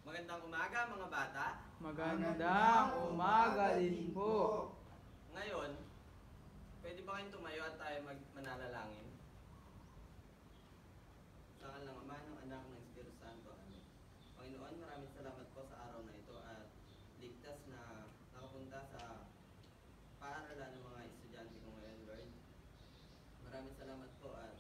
Magandang umaga mga bata. Magandang umaga din po. Ngayon, pwede ba kayong tumayo at tayo manalangin? Sa ngalan ng Ama, ng Anak, ng Espiritu Santo. Amen. Panginoon, maraming salamat po sa araw na ito at ligtas na nakapunta sa paaralan ng mga estudyante ko ngayon, Lord. Maraming salamat po at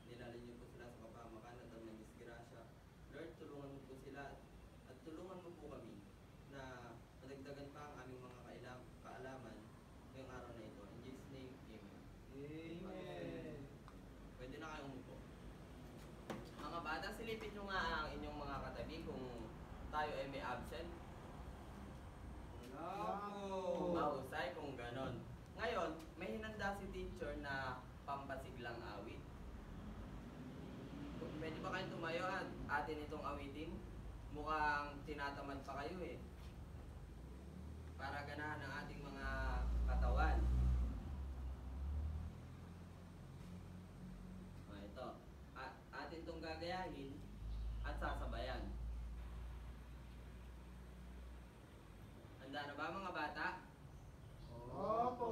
nilalin niyo po sila sa kapahamakan at ng disgrasya. Lord, tulungan mo po sila at tulungan mo po kami na madagdagan pa ang aming mga kaalaman ngayong araw na ito. In Jesus' name, Amen. Amen. Pwede na kayong umupo. Mga bata, silipin nyo nga ang inyong mga katabi kung tayo ay may absent. Mahusay kung ganon. Ngayon, may hinanda si teacher na pampasiglang awit. Pwede ba kayong tumayo at atin itong awitin? Mukhang tinatamad pa kayo eh. Para ganahan ang ating mga katawan. Ito. Atin itong gagayahin at sasabayan. Handa na ba mga bata? Opo.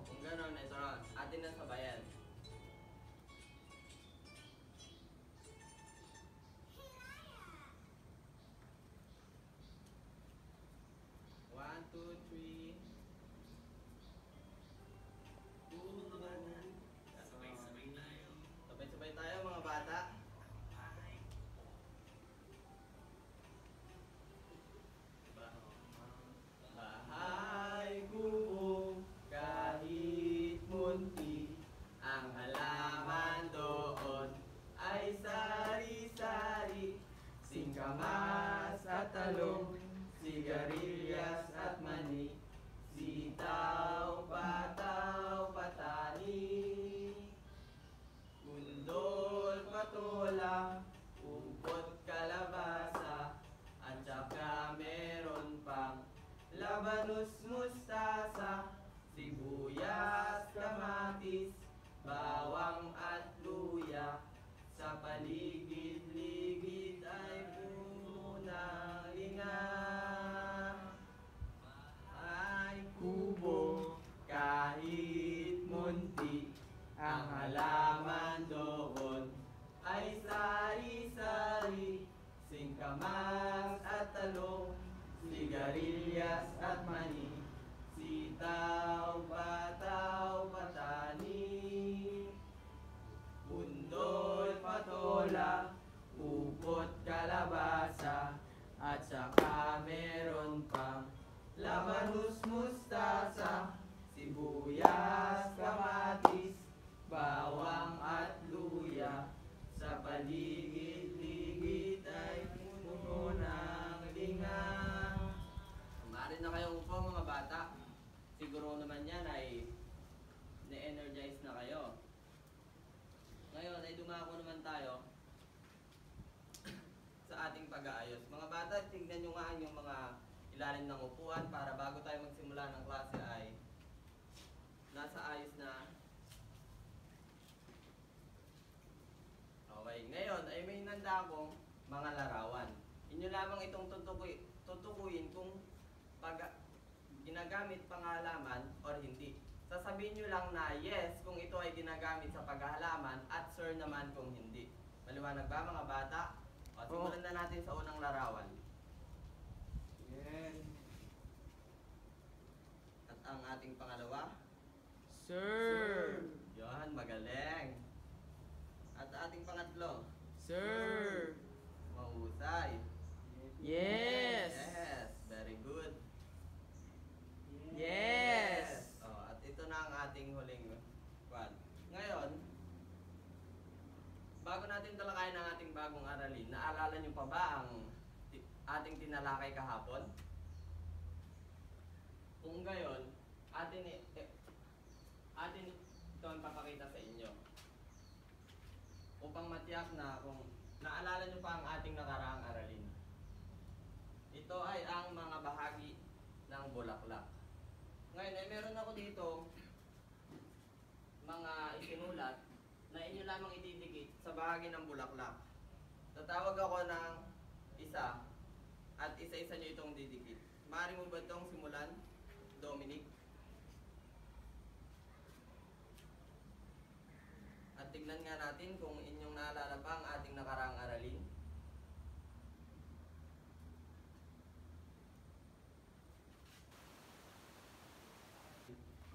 Kung ganon, ito na. Atin na sabayan. One, two, three. Sabay-sabay tayo mga bata. Bahay kubo kahit munti, ang halaman doon ay sari-sari, singkamas at talong, sigarilyas at mani, sitaw, pataw, patani, bundol, patola, umpot, kalabasa, at saka meron pang labanos, mustasa, sibuyas, kamatis, bawang at luya. Sa paligid-ligid ay puno ng linga. Ay kubo kahit munti, ang halaman doon ay sari-sari, singkamas at talong, sigarilyas at mani, sitaw, pataw, patani, bundol, patola, upot, kalabasa, at saka meron pang labanus, mustasa, sibuyas, kamatis, bawang at luya. Sa paligid-ligid ay puno ng linga. Maaari na kayong upo mga bata. Siguro naman yan ay na-energize na kayo. Ngayon ay dumako naman tayo sa ating pag-aayos. Mga bata, tingnan nyo nga yung mga ilalim ng upuan para bago tayo magsimula ng klase ay nasa ayos na. Okay, ngayon ay may hinanda akong mga larawan. Inyo lamang itong tutukuyin kung ginagamit panghalaman or hindi. Sasabihin nyo lang na yes kung ito ay ginagamit sa paghahalaman at sir naman kung hindi. Maliwanag ba mga bata? O, simulan na natin sa unang larawan. Yes. At ang ating pangalawa? Sir. Yan, magaling. At ating pangatlo? Sir. Mahusay. Yes. Yes, very good. Yes. At ito na ang ating huling kwan. Ngayon, bago natin talakayin ang ating bagong aralin, naalala nyo pa ba ang ating tinalakay kahapon? Kung gayon, atin ito ang papakita sa inyo. Upang matiyak na kung naalala nyo pa ang ating nakaraang aralin. Ito ay ang mga bahagi ng bulaklak. Ngayon ay meron ako dito mga isinulat na inyo lamang ididikit sa bahagi ng bulaklak. Tatawag ako ng isa At isa-isa nyo itong didikit. Maaari mo ba itong simulan, Dominic? At tignan nga natin kung inyong naalala pa ang ating nakaraang aralin.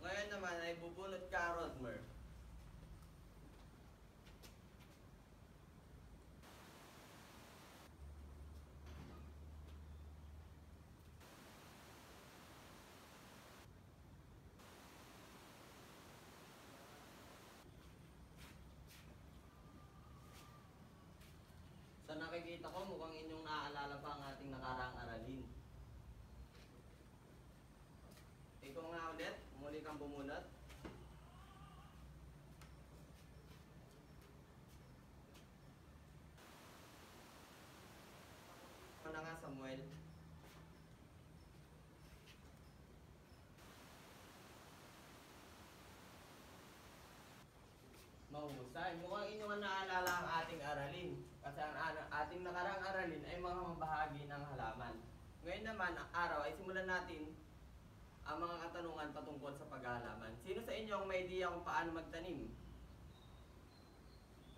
Ngayon naman ay bubunot ka, Rodmer. Sa nakikita ko, mukhang inyong naaalala pa ang ating nakaraang aralin. Ikaw nga ulit, muli kang bumunot. Ano na nga, Samuel? Mahusay. Mukhang inyong naalala ang ating aralin. Kasi ang ating nakarang aralin ay mga bahagi ng halaman. Ngayon naman, ang araw ay simulan natin ang mga katanungan patungkol sa paghahalaman. Sino sa inyo ang may idea kung paano magtanim?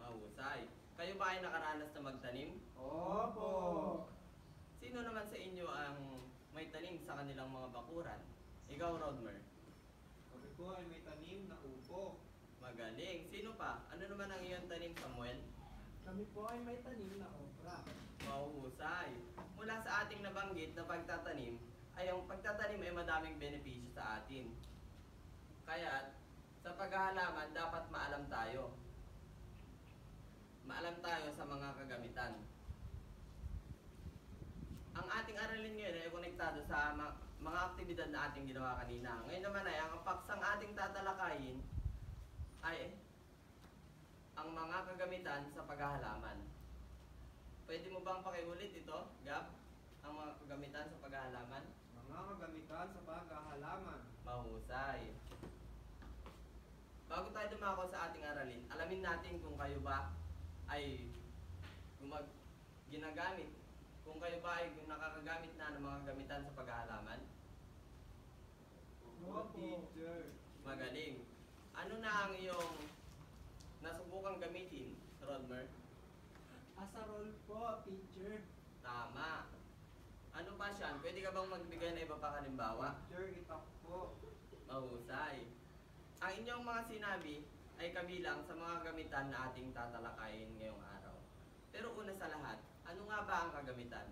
Mahusay. Kayo ba ay nakaranas na magtanim? Opo. Sino naman sa inyo ang may tanim sa kanilang mga bakuran? Ikaw, Rodmer. Kami po ay may tanim na upo. Magaling. Sino pa? Ano naman ang iyong tanim, Samuel? Kami po ay may tanim na okra. Mahusay. Mula sa ating nabanggit na pagtatanim, ay ang pagtatanim ay madaming benepisyo sa atin. Kaya sa paghahalaman, dapat maalam tayo. Maalam tayo sa mga kagamitan. Ang ating aralin ngayon ay konektado sa mga aktibidad na ating ginawa kanina. Ngayon naman ay ang paksang ating tatalakayin ay ang mga kagamitan sa paghahalaman. Pwede mo bang pakiulit ito, Gab? Ang mga kagamitan sa paghahalaman? Mga kagamitan sa paghahalaman. Mahusay. Bago tayo dumako sa ating aralin, alamin natin kung kayo ba ay ginagamit, kung kayo ba ay nakakagamit na ng mga gamitan sa paghahalaman. Opo, teacher. Magaling. Ano na ang iyong nasubukang gamitin, Rodmer? Asarol po, teacher. Tama. Ano pa siya? Pwede ka bang magbigay na iba pa halimbawa? Teacher, itak po. Mahusay. Ang inyong mga sinabi ay kabilang sa mga gamitan na ating tatalakayin ngayong araw. Pero una sa lahat, ano nga ba ang kagamitan?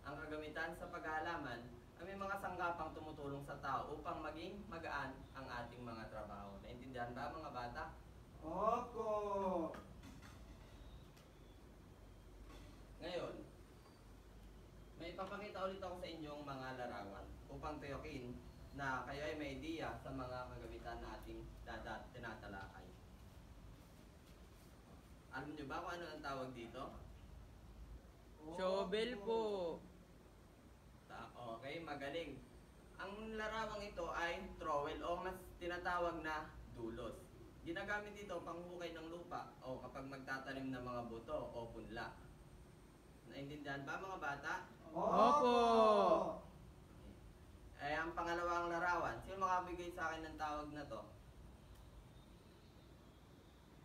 Ang kagamitan sa paghahalaman ay may mga sanggapang tumutulong sa tao upang maging magaan ang ating mga trabaho. Naintindihan ba mga bata? Opo. Ngayon, may ipapakita ulit ako sa inyong mga larawan upang tiyakin na kayo ay may idea sa mga kagamitan na ating tinatalakay. Alam niyo ba kung ano ang tawag dito? Shovel po. Okay, magaling. Ang larawang ito ay trowel o mas tinatawag na dulos. Ginagamit ito panghukay ng lupa o kapag magtatanim ng mga buto o punla. Naintindihan ba mga bata? Opo. Eh, ang pangalawang larawan, sino makabigay sa akin ng tawag na to?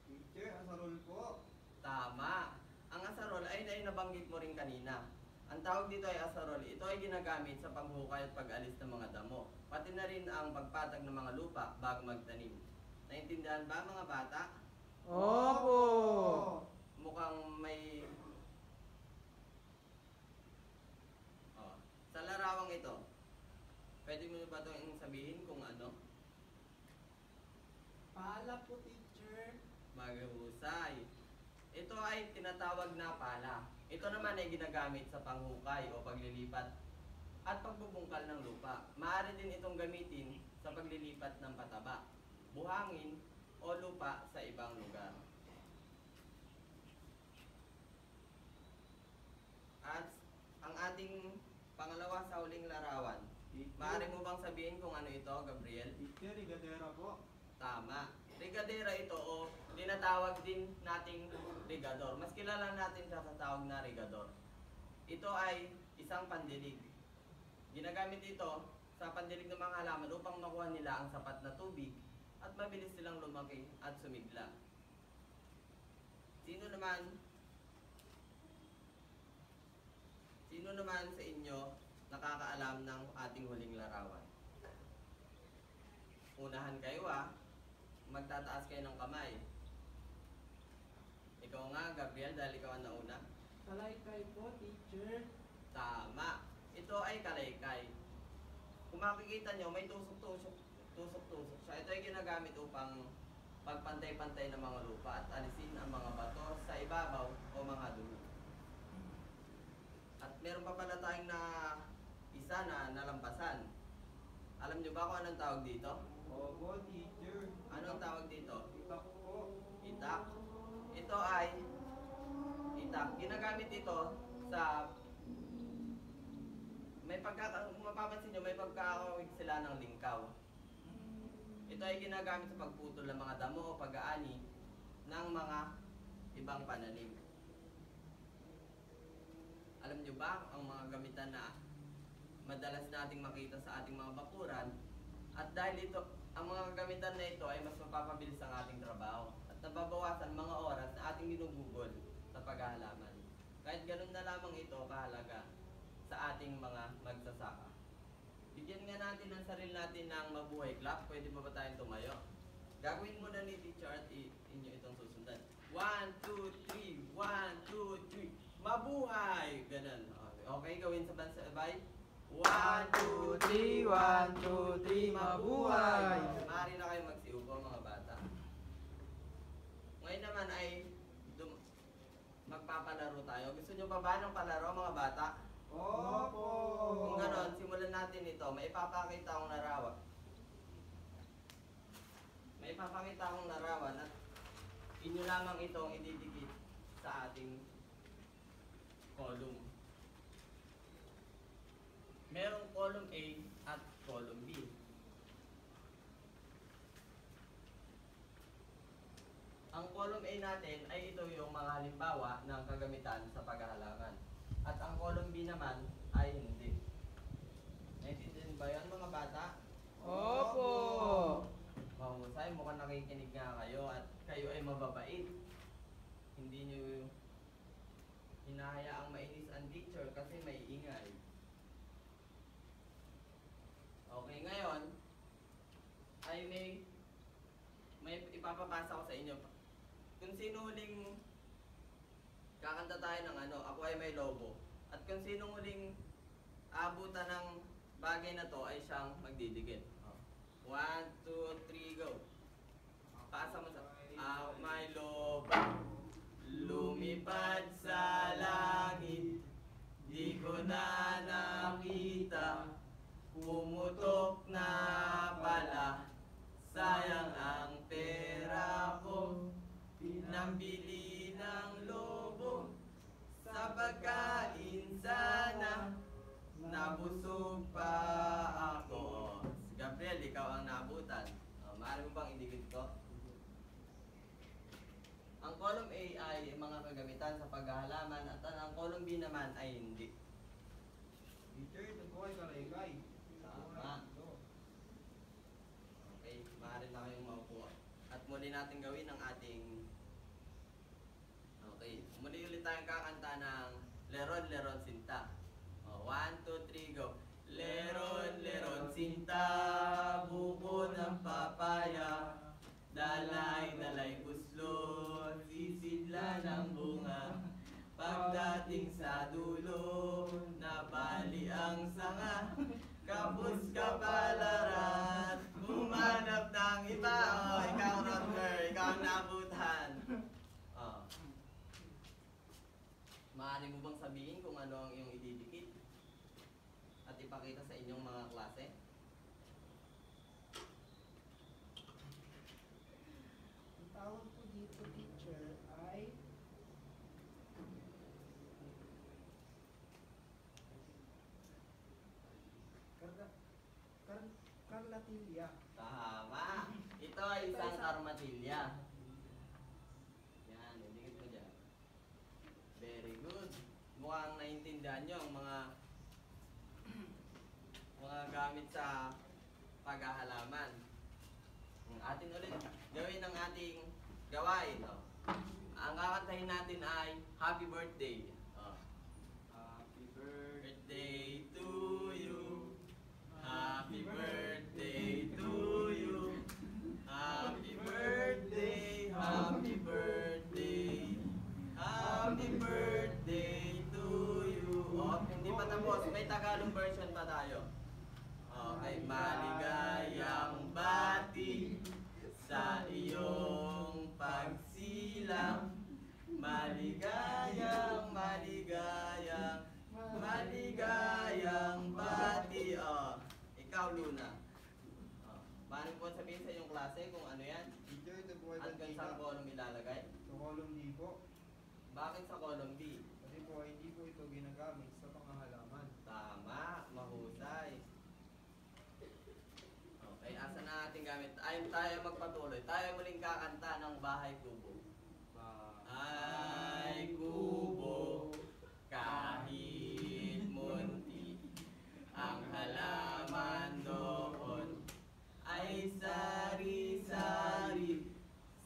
Teacher, asarol po. Tama. Ang asarol ay nabanggit mo rin kanina. Ang tawag dito ay asarol. Ito ay ginagamit sa panghukay at pag-alis ng mga damo. Pati na rin ang pagpatag ng mga lupa bago magtanim. Naintindihan ba mga bata? Opo. Mukhang may... Sa larawang ito, pwede mo ba itong sabihin kung ano? Pala po, teacher. Maghusay. Ito ay tinatawag na pala. Ito naman ay ginagamit sa panghukay o paglilipat at pagbubungkal ng lupa. Maaari din itong gamitin sa paglilipat ng pataba, buhangin o lupa sa ibang lugar. At ang ating pangalawa sa huling larawan, maaari mo bang sabihin kung ano ito, Gabriel? Teacher, igadera po. Tama. Rigadera ito o tinatawag din nating rigador. Mas kilala natin siya sa tawag na rigador. Ito ay isang pandilig. Ginagamit ito sa pandilig ng mga halaman upang makuha nila ang sapat na tubig at mabilis silang lumaki at sumigla. Sino naman sa inyo nakakaalam ng ating huling larawan? Unahan kayo magtataas kayo ng kamay. Ikaw nga, Gabriel, dahil ikaw ang nauna. Kalaykay po, teacher. Tama. Ito ay kalaykay. Kung makikita nyo, may tusok-tusok siya. Ito ay ginagamit upang pagpantay-pantay ng mga lupa at alisin ang mga bato sa ibabaw o mga dumi. At meron pa pala tayong isa na nalampasan. Alam nyo ba kung anong tawag dito? Opo, teacher. Anong tawag dito? Itak po. Itak. Ito ay itak. Ginagamit ito sa kung mapapansin nyo, may pagkakawig sila ng lingkaw. Ito ay ginagamit sa pagputol ng mga damo o pag-aani ng mga ibang pananim. Alam nyo ba ang mga gamitan na madalas nating makita sa ating mga bakuran? At dahil ito, ang mga gamitan na ito ay mas mapapabilis ang ating trabaho at nababawasan mga oras na ating ginugugol sa paghahalaman. Kahit ganun na lamang ito kahalaga sa ating mga magsasaka. Bigyan nga natin ang sarili natin ng mabuhay clap. Pwede ba tayong tumayo? Gagawin muna ni teacher at inyo itong susundan. 1, 2, 3. 1, 2, 3. Mabuhay! Ganun. Okay, gawin sabay. 1, 2, 3. 1, 2, 3. Mabuhay! Maaari na kayo magsiupo mga bata. Ngayon naman ay magpapalaro tayo. Gusto nyo pa ba ng palaro mga bata? Opo. Kung ganon, simulan natin ito. May ipapakita akong larawan. At inyo lamang itong ididikit sa ating column. Merong column A at column B. Ang column A natin ay ito yung mga halimbawa ng kagamitan sa paghahalaman. At ang column B naman ay hindi. Naintindihan ba yan mga bata? Opo. Mahusay, mukhang nakikinig nga kayo at kayo ay mababait. Hindi nyo hinahayaang mainis ang teacher kasi may ingay. Okay, ngayon ay may ipapapasa ko sa inyo. Kung sino huling kakanta tayo ng Ako Ay May Lobo. At kung sino huling abutan ng bagay na to ay siyang magdidikit. 1, 2, 3, go. Pasa mo sa may lobo, lumipad sa langit, di ko na nakita, pumutok na pala, sayang ang pera ko, pinambili ng lobo, sa pagkain sana, nabusog pa ako. Si Gabriel, ikaw ang naabutan. Maaari mo bang idikit ko? Ang column A ay mga kagamitan sa paghahalaman at ang column B naman ay hindi. Teacher, ito po ay kalaykay. Tama. Okay, maaari na kayong maupo. At muli natin gawin ang ating... Okay, muli ulit tayong kakanta ng Leron, Leron, Sinta. 1, 2, 3, go. Leron, Leron, Sinta, buko ng papaya, dalay, dalay, buslot, sisidla ng bunga. Pagdating sa dulo, nabali ang sanga, kapos kapalaran, humanap ng iba. Ikaw, Rodger, ikaw ang naabutan. Maaari mo bang sabihin kung ano ang iyong ididikit? At ipakita sa inyong mga klase? Ang tawag po dito, teacher, ay Carlatilya. Tama! Ito ay isang karmatilya. Yan, idikit mo dyan. Very good. Mukhang naintindihan nyo ang mga mga gamit sa paghahalaman. Atin ulit gawin ng ating gawain. Oh. Ang kakantahin natin ay Happy Birthday. Oh. Happy birthday to you. Happy birthday to you. Happy birthday, happy birthday. Happy birthday to you. Oh, hindi pa tapos. May Tagalog version pa tayo. Okay, maligayang bati sa iyong pagsilang. Maligayang, maligayang, maligayang bati. Oh, ikaw, Luna. Oh, paano po sabihin sa iyong klase kung ano yan? Teacher, ito po ay Hanggang saan column ilalagay? Sa column D po. Bakit sa column B? Kasi po, hindi po ito ginagamit sa pangangalaman. Tama, mahusay. Okay, asa na ating gamit? Ayun tayo magpatuloy. Tayo muling kakanta ng Bahay Kubo. Bahay Kubo, kahit munti, ang halaman doon ay sari-sari,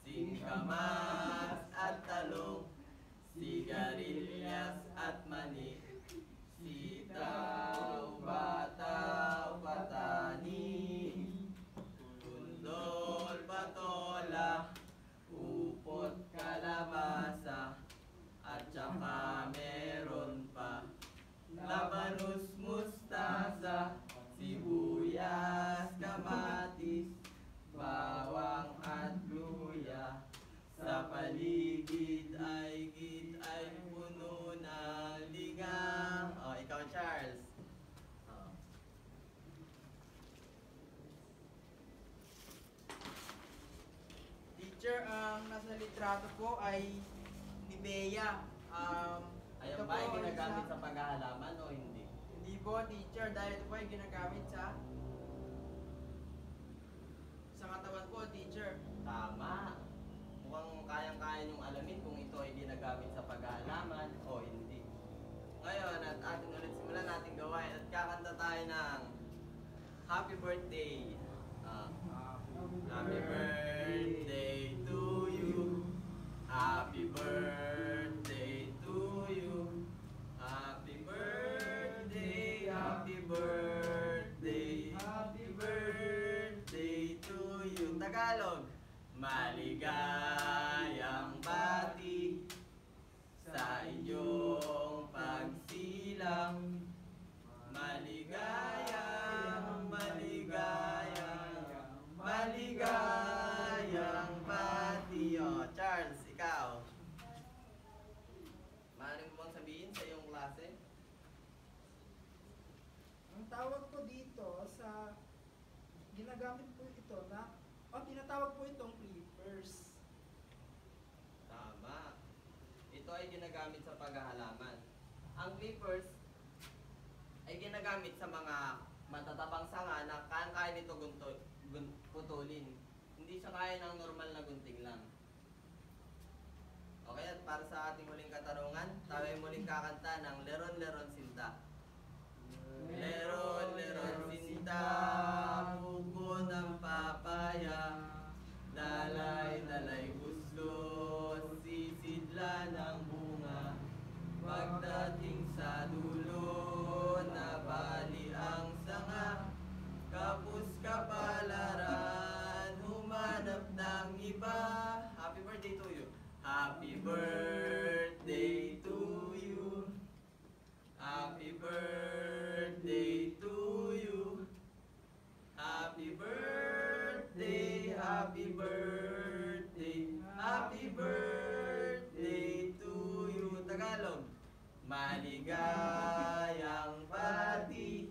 singkamas at talong, sigarilyas at mani, sitaw, bataw, patani, tundol, patola, upot, kalabasa, at saka meron pa labanus, mustasa, sibuyas, kamatis, bawang at luya. Sa paligid ay puno ng ligang. Oh, ikaw, Charles. Oh. Teacher, ang nasa litrato po ay ni Bea. Ayan Ito ba ay po, ginagamit isa- sa paghahalaman o hindi? Hindi po, teacher, dahil ito po ay ginagamit sa katawan po, teacher. Tama. Mukhang kayang-kaya niyong alamin kung ito ay ginagamit sa paghahalaman o hindi. Ngayon, at atin ulit simulan natin gawain at kakanta tayo ng Happy Birthday. Happy birthday to you. Happy birthday to you. Happy birthday, happy birthday, happy birthday to you. Tagalog. Maligayang bati sa iyong pagsilang. Maligayang, maligayang, maligayang bati. Oh, Charles, ikaw. Maaaring mo bang sabihin sa iyong klase? Ang tawag po dito sa ginagamit po ito na tinatawag po itong clippers. Tama. Ito ay ginagamit sa paghahalaman. Ang clippers ay ginagamit sa mga matatabang sanga na kaya nito putulin. Hindi siya kaya ng normal na gunting lang. Okay, at para sa ating muling katarungan, tayo ay muling kakanta ng Leron Leron Sinta. Leron Leron Sinta, buko ng papaya, dalay dalay gusto, sisidla ng bunga. Pagdating sa dulo, nabali ang sanga, kapus kapalaran, humanap ng iba. Happy birthday to you. Happy birthday to you. Happy birthday to you. Happy birthday, happy birthday, happy birthday to you. Tagalog. Maligayang bati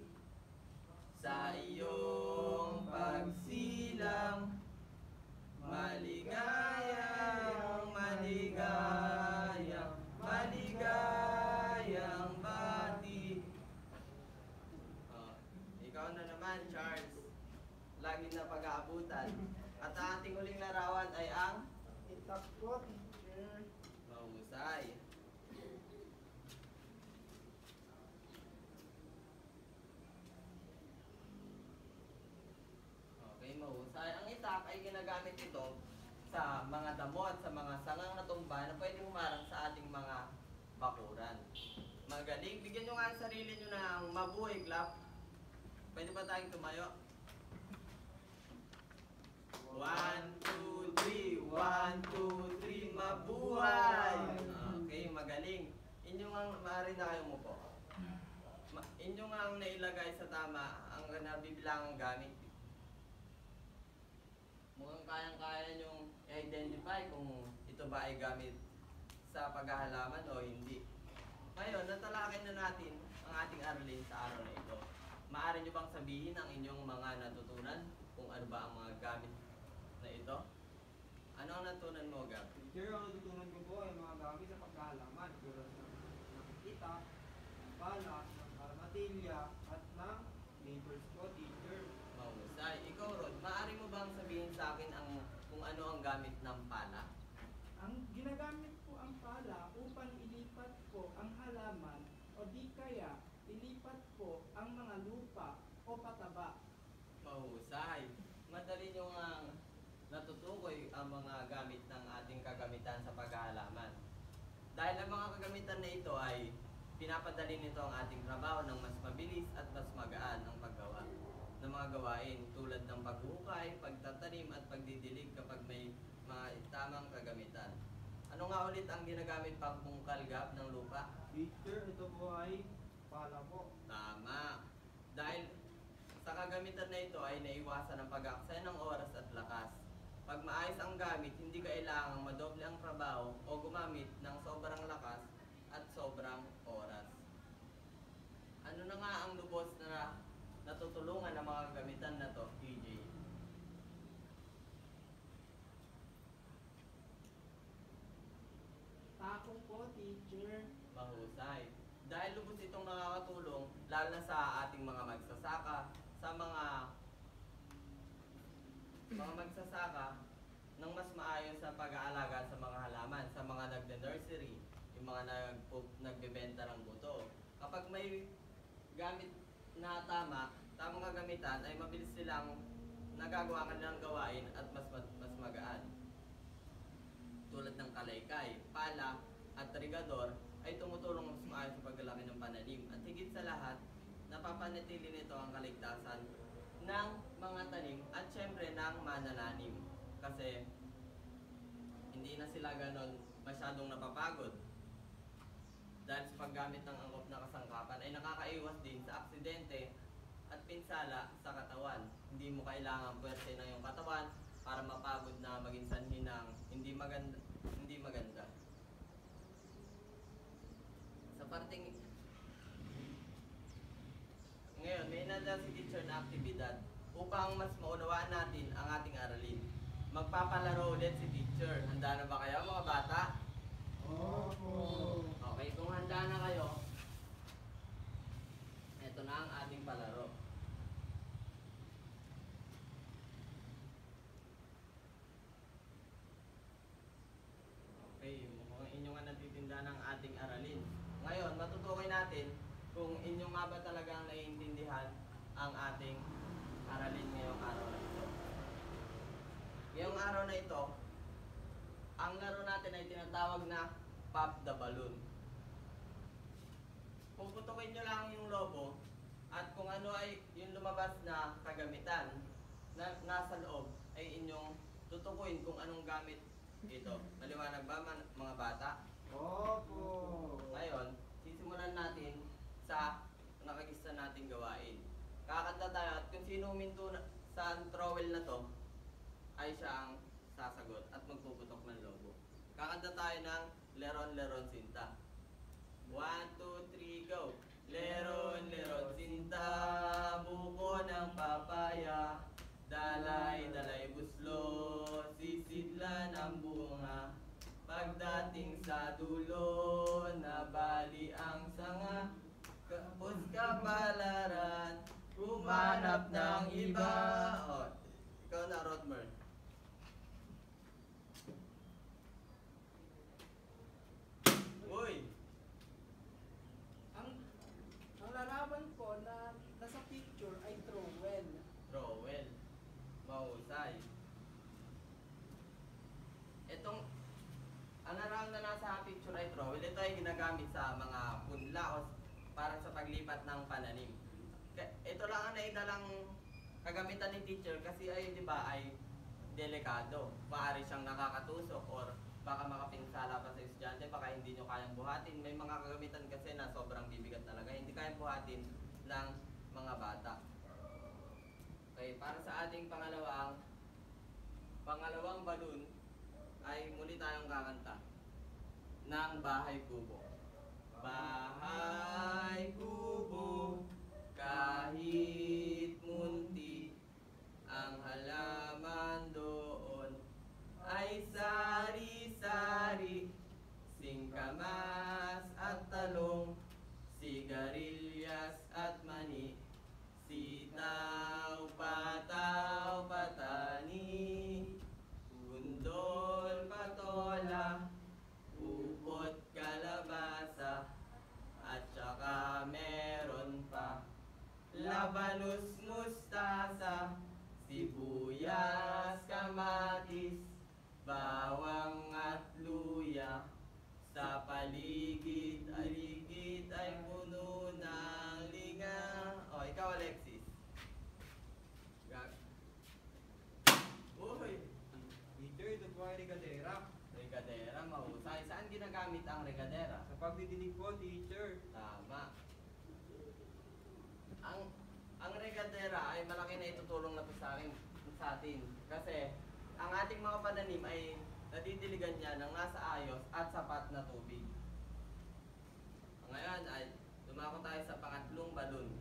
sa iyong pagsilang. Maligayang, maligayang, maligayang bati. Oh, ikaw na naman, Charles. Lagi na pag-aabutan. At ang ating huling larawan ay ang Itak po, teacher. mahusay. ay ginagamit ito sa mga damot, sa mga sangang natumba na pwede humarang sa ating mga bakuran. Magaling. Bigyan nyo nga ang sarili nyo ng mabuhay clap. Pwede ba tayong tumayo? 1, 2, 3. 1, 2, 3. Mabuhay! Okay, magaling. Inyong ang maaari na kayong umupo. Inyong ang nailagay sa tama ang nabibilangang gamit. Mukhang kayang-kaya nyong i-identify kung ito ba ay gamit sa paghahalaman o hindi. Ngayon, natalakay na natin ang ating aralin sa araw na ito. Maaari nyo bang sabihin ang inyong mga natutunan kung ano ba ang mga gamit na ito? Ano ang natutunan mo, Gab? Teacher, ang natutunan ko po ay mga gamit sa paghahalaman tulad ng kita, ng pala, ng armadilya, at ng neighbors ko, teacher. Mahusay. Ikaw, Rod, maaari mo bang sabihin sa akin kung ano ang gamit ng pala? Ang ginagamit po ang pala upang ilipat po ang halaman o di kaya ilipat po ang mga lupa o pataba. Mahusay. Madali nyo nga natutukoy ang mga gamit ng ating kagamitan sa paghahalaman. Dahil ang mga kagamitan na ito ay pinapadali nito ang ating trabaho ng mas mabilis at mas magaan ang paggawa ng mga gawain tulad ng paghuhukay, pagtatanim at pagdidilig kapag may mga tamang kagamitan. Ano nga ulit ang ginagamit pang pungkalgab ng lupa? Teacher, ito po ay pala po. Tama. Dahil sa kagamitan na ito ay naiwasan ang pag-aksaya ng oras at lakas. Pag maayos ang gamit, hindi kailangang madoble ang trabaho o gumamit ng sobrang lakas at sobrang oras. Ano na nga ang lubos na natutulungan ng mga gamitan na to, TJ? Tako po, teacher. Mahusay. Dahil lubos itong nakakatulong, lalo na sa ating mga magsasaka, sa mga magsasaka ng mas maayos sa pag-aalaga sa mga halaman, sa mga nagde-nursery, yung mga nagbebenta ng buto. Kapag may gamit na tamang kagamitan, ay mabilis silang nagagawa kanilang gawain at mas magaan. Tulad ng kalaykay, pala, at rigador ay tumutulong mas maayos sa paglalaki ng pananim. At higit sa lahat, napapanatili nito ang kaligtasan ng mga tanim at syempre ng manananim. Kasi hindi na sila ganon masyadong napapagod. Dahil sa paggamit ng angkop na kasangkapan ay nakakaiwas din sa aksidente at pinsala sa katawan. Hindi mo kailangan puwersa ng iyong katawan para mapagod na maging sanhi ng hindi maganda. Sa parting ngayon, may inanda si teacher na aktibidad upang mas maunawaan natin ang ating aralin. Magpapalaro ulit si teacher. Handa na ba kayo mga bata? Opo. Okay, kung handa na kayo, ito na ang ating palaro. Okay, mukhang inyong natitinda ng ating aralin. Ngayon, matutukoy natin kung inyong nga ba talagang naiintindihan ang ating aralin ngayong araw na ito. Ngayong araw na ito, ang laro natin ay tinatawag na Pop the Balloon. Puputukin nyo lang yung lobo at kung ano ay yung lumabas na kagamitan na nasa loob ay inyong tutukuin kung anong gamit ito. Maliwanag ba mga bata? Opo. Ngayon, sisimulan natin sa nakagista nating gawain. Kakanta tayo at kung sino huminto sa trowel na to ay siya ang sasagot at magpuputok ng lobo. Kakanta tayo ng Leron Leron Sinta. 1, 2, 3, go! Leron Leron Sinta, buko ng papaya, dalay dalay buslo, sisidlan ang bunga. Pagdating sa dulo, nabali ang sanga, kapos kapalaran, humanap ng iba. Oh, ikaw na, Rodmer. Uy, Ang larawan ko na nasa picture ay trowel. trowel. Mahusay. trowel. Ito ay ginagamit sa mga punla o para sa paglipat ng pananim. Ito lang ang naidalang kagamitan ni teacher kasi ay, di ba, ay delikado. Maaari siyang nakakatusok or baka makapinsala pa sa estudyante, baka hindi nyo kayang buhatin. May mga kagamitan kasi na sobrang bibigat talaga, hindi kayang buhatin ng mga bata. Okay, para sa ating pangalawang balloon ay muli tayong kakanta ng Bahay Kubo. Bahay kubo, kahit munti, ang halaman doon ay sari-sari, singkamas at talong, sigarilyas at mani, sitaw, pataw, patani, undol, patola, upot, kalabasa, at saka meron pa labanos, mustasa, sibuyas, kamatis, bawang at luya. Sa paligid-aligid ay puno ng linga. O, ikaw Alexis. Uy! Teacher, ito po ay regadera. Regadera, mahusay. Saan ginagamit ang regadera? Sa pagdidilig po, teacher. Tama. Ang regadera ay malaki na itutulong na po sa atin. Kasi ang ating mga pananim ay nadidiligan niya ng nasa ayos at sapat na tubig. Ngayon ay dumako tayo sa pangatlong balon.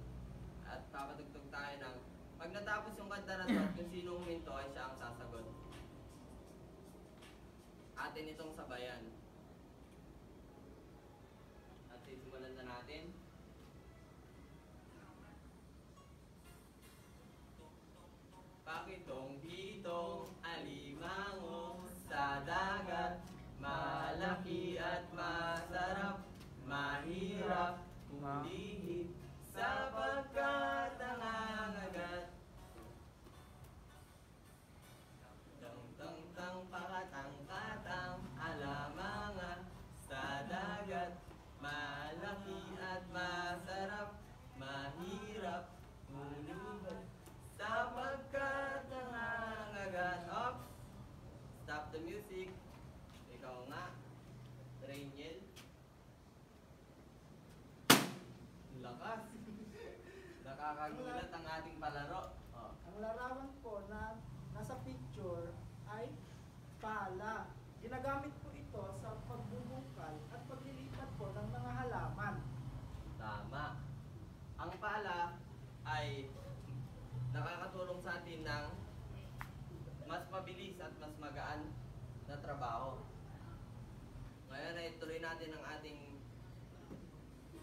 At papatugtog tayo ng pag natapos yung kanta na to at kung sino huminto ay siya ang sasagot. Atin itong sabayan. At sisimulan na natin. Pakitong-pitong alimango sa dagat, malaki at masarap, mahirap hulihin sapagkat nangangagat. Tang-tang-tang pakatang-katang alamanga sa dagat, malaki at masarap, mahirap hulihin sapagkat nangangagat. Ops! Stop the music. Ikaw nga, Rainiel. Lakas. Nakakagulat ang ating palaro. Oh. Ang larawan po na nasa picture ay pala. Ginagamit po ito sa pagbubungkal at paglilipat po ng mga halaman. Tama. Ang pala ay nakakatulong sa atin ng mas mabilis at mas magaan na trabaho. Ngayon ay tuloy natin ang ating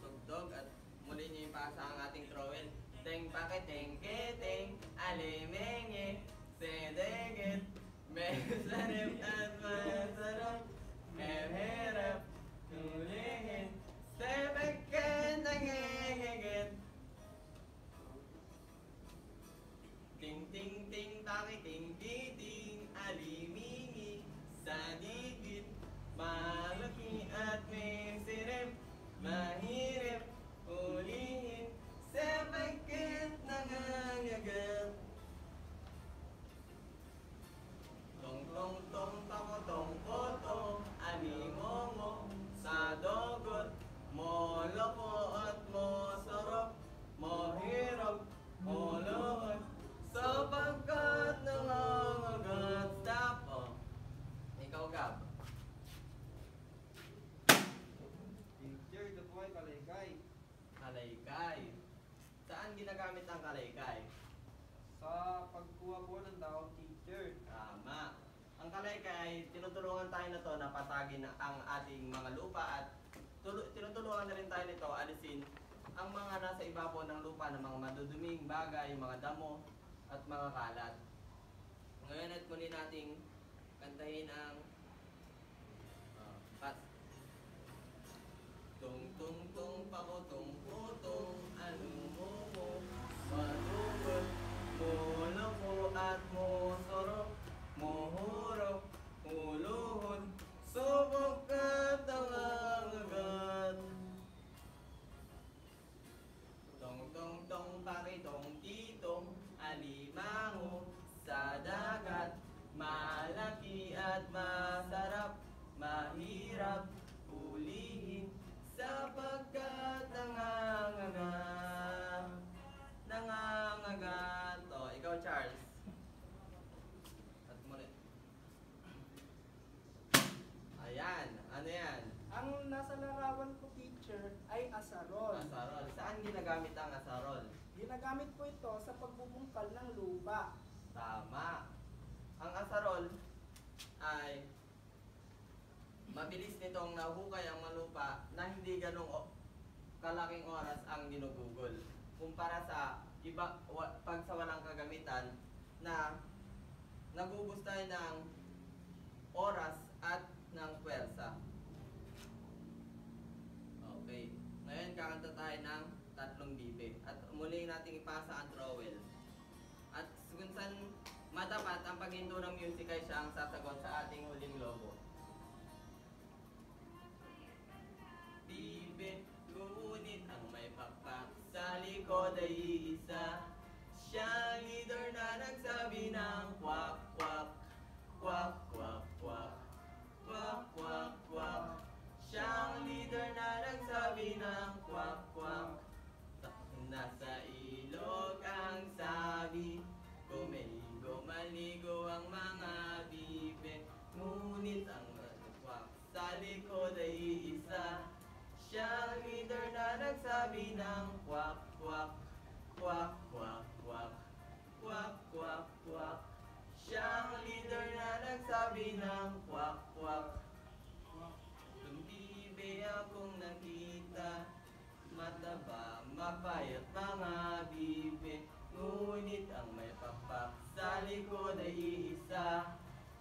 tugtog at muli niyo ipasa ang ating trowel. Teng paketeng keteng alimenge sedegit mesarap at masarap meherap tulihin sebeken nangegegit. Ting ting ting taki ting ting alimingi sa digit, malaki at may sirip, mahirip hulihin sapagkat nangangagat. Tong tong tong tako tong koto alimongo sa dogot, moloko at mosarap, mahirap huluhon sapagkat nangangagat. Stop! Oh. Ikaw, Gab. Teacher, ito po ay kalaykay. Kalaykay. Saan ginagamit ang kalaykay? Sa pagkuha po ng daon, teacher. Tama. Ang kalaykay, tinutulungan tayo na to na patagin ang ating mga lupa at tinutulungan na rin tayo nito alisin ang mga nasa ibabaw ng lupa ng mga maduduming bagay, mga damo at mga kalat. Ngayon at muli nating kantahin ang pas. Tung tung tung pakotong potong alumomo madugot moloko at mosorok mohurok huluhon subok at tangang ginagamit ang asarol? Ginagamit po ito sa pagbubungkal ng lupa. Tama. Ang asarol ay mabilis nitong nahuhukay ang malupa na hindi ganong kalaking oras ang ginugugol. Kumpara sa iba, pag sa walang kagamitan na nagubos tayo ng oras at ng pwersa. Okay. Ngayon kakanta tayo ng tatlong bibe. At muli nating ipasa ang trowel. At kung saan matapat ang paghinto ng music ay siya ang sasagot sa ating huling lobo. Bibe, ngunit ang may pakpak sa likod ay iisa. Siya ang leader na nagsabi ng kwak, kwak, kwak, kwak, kwak, kwak, kwak, kwak. Siya ang leader na nagsabi ng kwak, kwak. Nasa ilog ang sabi, gumigo, maligo ang mga bibe. Ngunit ang kwak sa likod ay iisa. Siya ang leader na nagsabi ng kwak, kwak, kwak, kwak, kwak, kwak, kwak, kwak. Siya ang leader na nagsabi ng kwak, kwak. Lumbibe akong nakita, mataba, mapayat mga bibe. Ngunit ang may pakpak sa likod ay iisa.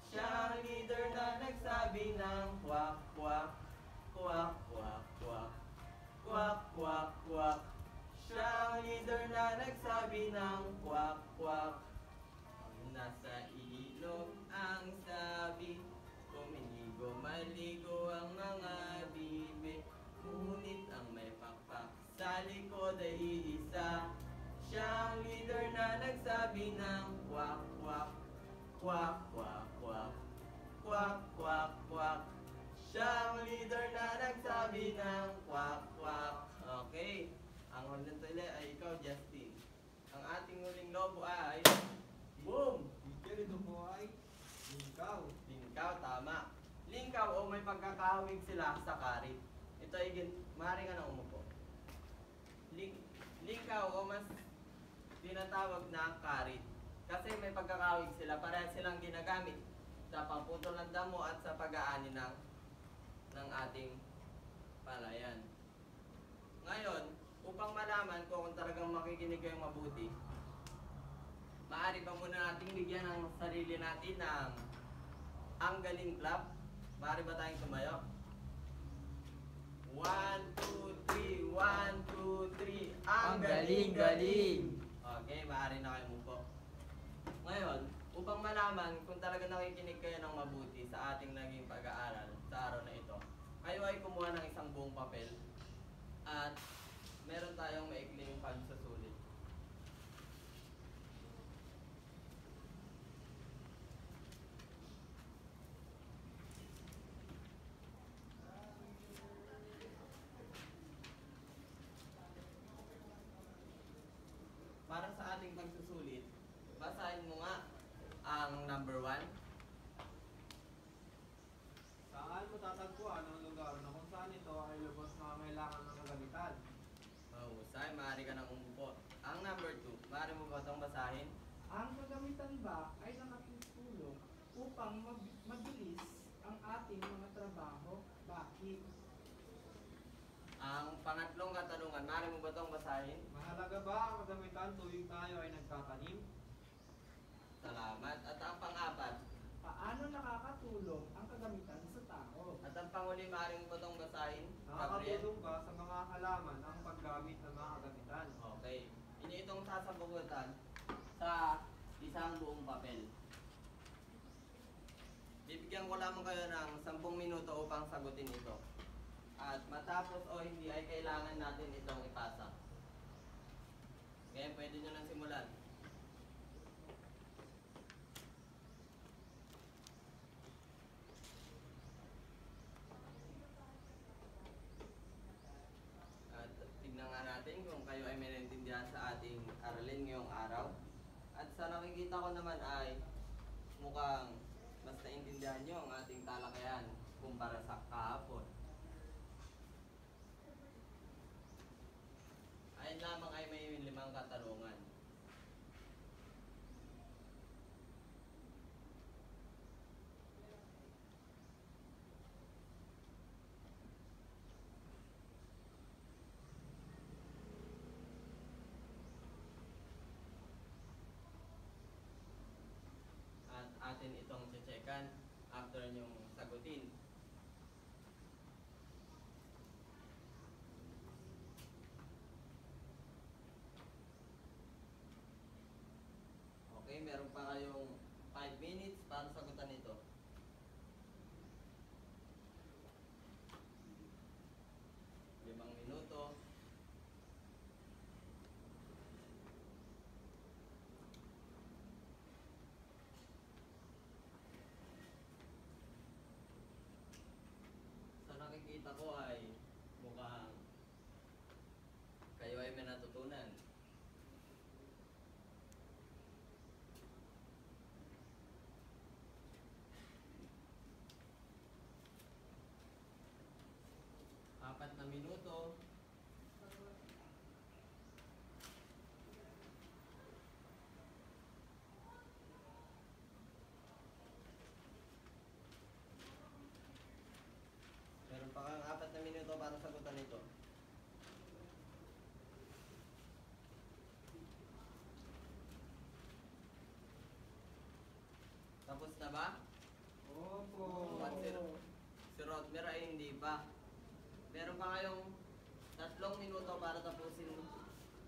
Siya ang leader na nagsabi ng kwak, kwak, kwak, kwak, kwak, kwak, kwak, kwak. Siya ang leader na nagsabi ng kwak, kwak. Nasa ilog ang sabi, kumiligo, maligo ang mga bibe. Ngunit ang may pakpak sa likod ay iisa. Siya ang leader na nagsabi ng kwak, kwak, kwak, kwak, kwak, kwak, kwak, kwak. Siya ang leader na nagsabi ng kwak, kwak. Okay. Ang huling tuli ay ikaw, Justin. Ang ating huling lobo ay boom! Teacher, ito po ay lingkaw. Lingkaw, tama. Lingkaw o may pagkakahawig sila sa karit. Ito ay maaari ka na umupo. Lingkaw o mas tinatawag na karit. Kasi may pagkakahawig sila, parehas silang ginagamit sa pamputol ng damo at sa pag-aani ng ating palayan. Ngayon, upang malaman kung talagang makikinig kayong mabuti, maaari pa muna nating bigyan ng sarili natin ng ang galing clap. Maaari ba tayong tumayo? 1, 2, 3, 1, 2, 3. Ang galing, galing! Okay, maaari na kayo mupo. Ngayon, upang malaman kung talaga nakikinig kayo ng mabuti sa ating naging pag-aaral sa araw na ito, kayo ay kumuha ng isang buong papel at meron tayong maikling pagsusulit. Para sa ating pagsusulit, basahin mo nga ang number 1. Saan mo tatagpuan ang lugar na kung saan ito ay lubos na kailangan ng kagamitan? Mahusay, maaari ka nang umupo. Ang number 2, maaari mo ba itong basahin? Ang kagamitan ba ay nakatutulong upang mabilis ang ating mga trabaho? Bakit? Ang pangatlong katanungan, maaari mo ba itong basahin? Mahalaga ba ang kagamitan tuwing tayo ay nagtatanim? Salamat. At ang pang-apat, Paano nakakatulong ang kagamitan sa tao? at ang panghuli, maaari mo ba itong basahin? Gabriel? Nakakatulong ba sa mga halaman ang paggamit ng mga kagamitan? Okay. Inyo itong sasabugutan sa isang buong papel. Bibigyan ko lamang kayo ng 10 minuto upang sagutin ito. At matapos o hindi ay kailangan natin itong ipasa. Ngayon, pwede nyo nang simulan. At tignan nga natin kung kayo ay may naintindihan sa ating aralin ngayong araw. At sa nakikita ko naman ay mukhang mas naintindihan nyo ang ating talakayan kumpara sa kahapon. Yan lamang ay may 5 katanungan. At atin itong checkan after nyong sagutin. Okay, meron pa kayong 5 minutes para sagutan ito. Limang minuto. Sa nakikita ko ay mukhang kayo ay may natutunan. Apat na minuto. Meron pa kang 4 na minuto para sagutan ito. Tapos na ba? Opo. Si Rodmer ay hindi pa. Meron pa kayong 3 minuto para tapusin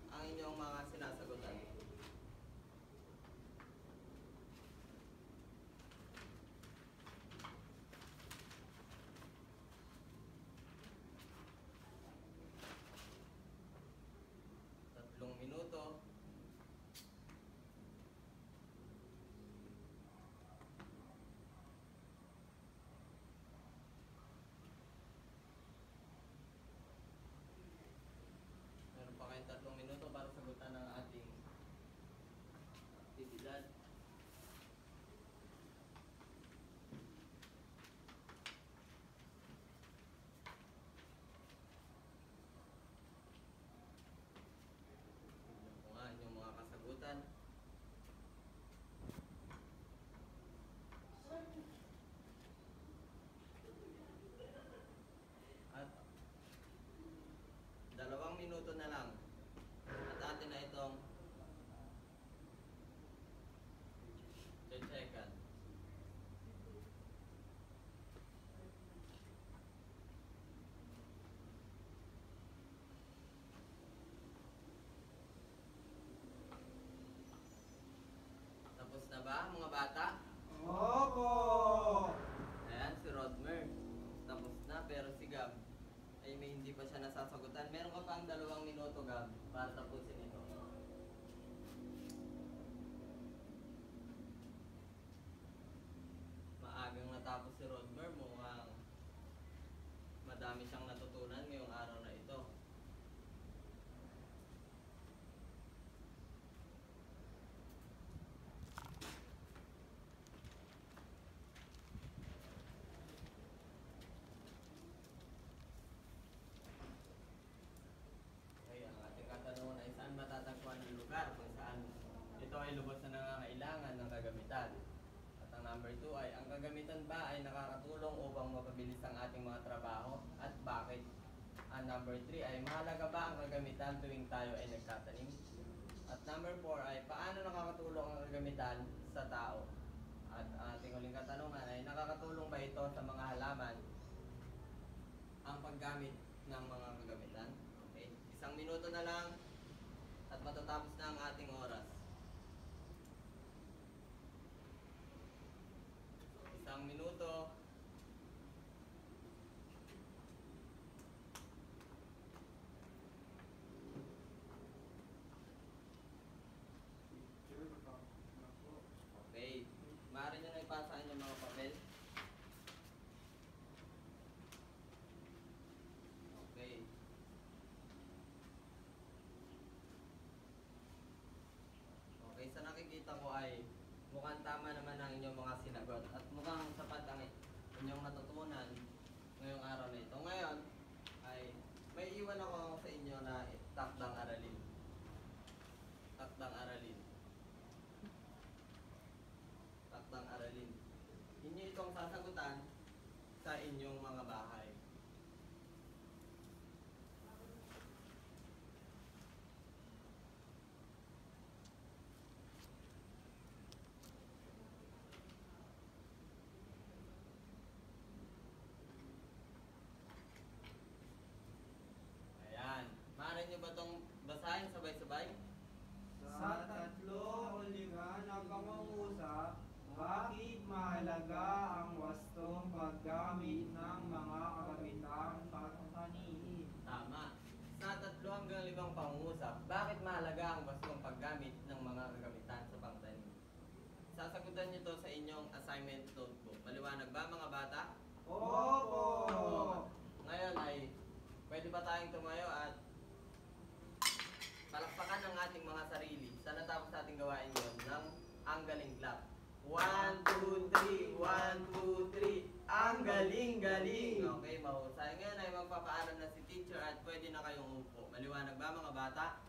ang inyong mga sinasagutan. Tatlong minuto. Meron pa kayong 3 minuto para sagutan ang ating aktibidad. Tignan ko nga inyong mga kasagutan. At 2 minuto na lang. At atin na itong checkan. Tapos na ba mga bata? Opo. Ayan, si Rodmer. Tapos na, pero si Gab ay may hindi pa siya nasasagutan. Meron ka pang 2 minuto, Gab, para tapusin ito. Maagang natapos si Rodmer. Mukhang madami siyang natutunan ngayong araw na ito. Okay, ang ating katanungan ay saan matatagpuan ang lugar kung saan ito ay lubos na nangangailangan ng kagamitan. At ang number 2 ay ang kagamitan ba ay nakakatulong upang mapabilis ang ating mga trabaho at bakit? Ang number 3 ay mahalaga ba ang kagamitan tuwing tayo ay nagtatanim? At number 4 ay paano nakakatulong ang kagamitan sa tao? At ang ating huling katanungan ay nakakatulong ba ito sa mga halaman ang paggamit ng mga kagamitan? Okay, 1 minuto na lang at matatapos na ang ating oras. 1 minuto. Okay, maaari nyo na ipasa ang inyong mga papel. Okay. Okay, sa nakikita ko ay mukhang tama naman ang inyong mga sinagot at mukhang sapat ang inyong natutunan ngayong araw na ito. Ngayon ay may iwan ako sa inyo na takdang aralin. itong sasagutan sa inyong mga bahay. Ayan. Maaari nyo ba itong basahin sabay-sabay? Sa tatlong ulihan ng pangungusap, bakit mahalaga ang wastong paggamit ng mga kagamitang pangpanihin? Tama. Sa 3 hanggang 5 pangungusap, bakit mahalaga ang bastong paggamit ng mga kagamitan sa pangtanim? Sasagutan nyo to sa inyong assignment notebook. Maliwanag ba mga bata? Opo! Ngayon ay pwede ba tayong tumayo at palakpakan ang ating mga sarili sa natapos nating gawain yon ng ang galing clap. 1, 2, 3, 1, 2, 3. Ang galing-galing! Okay, mahusay. Ngayon ay magpapaalam na si teacher at pwede na kayong upo. Maliwanag ba mga bata?